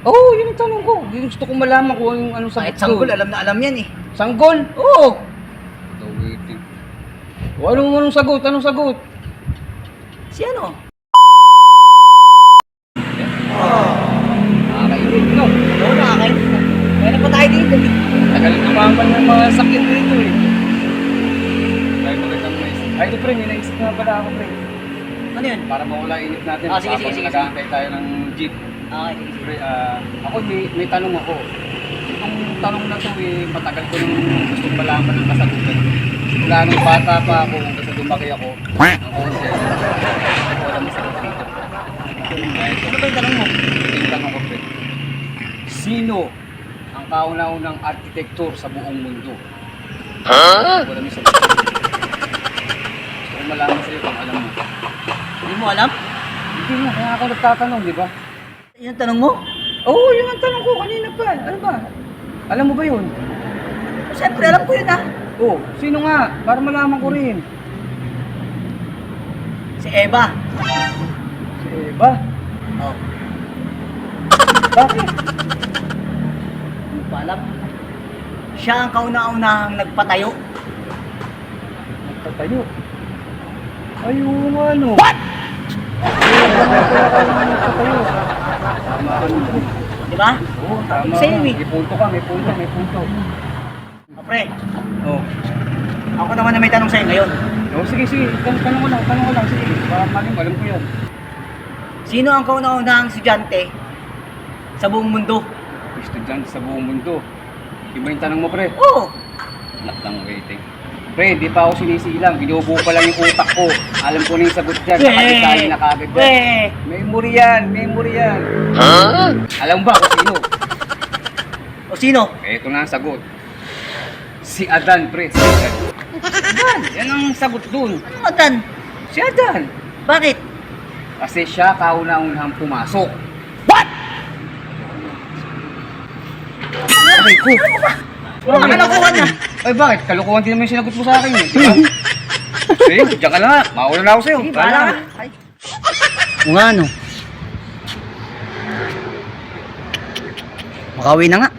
Oo, oh, yun ang tanong ko. Gusto ko malaman kung anong sagot Kahit sanggol, alam na alam yan eh. Sanggol? Oo. O anong sagot? Anong sagot? Si ano? Nakakainit, no? Oo, nakakainit na. Meron pa tayo dito eh. Tagal tumaman ng mga sakit dito eh. Ay, magandang naisip. Ay, ito pre, may naisip nga pala ako pre. Ano yun? Para mawala init natin. Sige. Nag-aantay tayo ng jeep. Okay, sige. Pre, ako may tanong ako. Itong tanong na to eh, matagal ko nung gustong malaman ng kasagutan. Mula nung bata pa ako, hanggang sa lumaki ako. Ang konti. Hindi ko alam ang sagot dito. Ano ba yung tanong mo? Ito yung tanong ko pre. Sino ang kauna-unang arkitektur sa buong mundo? Hindi ko alam yung sagot. Gusto ko malaman sa'yo kung alam mo. Hindi mo alam? Hindi mo, kaya ako nagtatanong, di ba? Yun ang tanong mo? Oo, yun ang tanong ko kanina pa. Ano ba? Alam mo ba yun? Siyempre, alam ko yun ah. Oo, sino nga? Para malaman ko rin. Si Eva. Si Eva? Oh. Bakit? Hindi ko alam. Siya ang kauna-unahang nagpatayo. Nagtatayo. Ayun, ano? What? Nagtatayo. Tama ka nun. Di ba? Oo, tama. Sa'yo eh. May punto ka, may punto. Oh, pre, Oo. ako naman na may tanong sa'yo ngayon. Oo, sige. Tanong ko lang. Sige, para alam ko yun. Sino ang kauna-unahang estudyante sa buong mundo? Estudyante sa buong mundo. Iba yung tanong mo, pre. Oo. Anak lang waiting. Pre, di pa ako sinisilang. Binubuo pa lang yung utak ko. Alam ko na yung sagot dyan. Nakadetali na kagad dyan. Memory yan. Alam mo ba kung sino? O sino? Ito na ang sagot. Si Adan, pre. Si Adan. Adan. Yan ang sagot dun. Ano Adan? Si Adan. Bakit? Kasi siya kauna-unahang pumasok. Aray ko. Ano kalokohan niya? Ay, bakit? Kalokohan din naman yung sinagot mo sa akin eh. Di ba? Sige, diyan ka lang nga. Mauna na ako sa'yo. Sige, bahala ka. Ay. Kung ano. Makauwi na nga.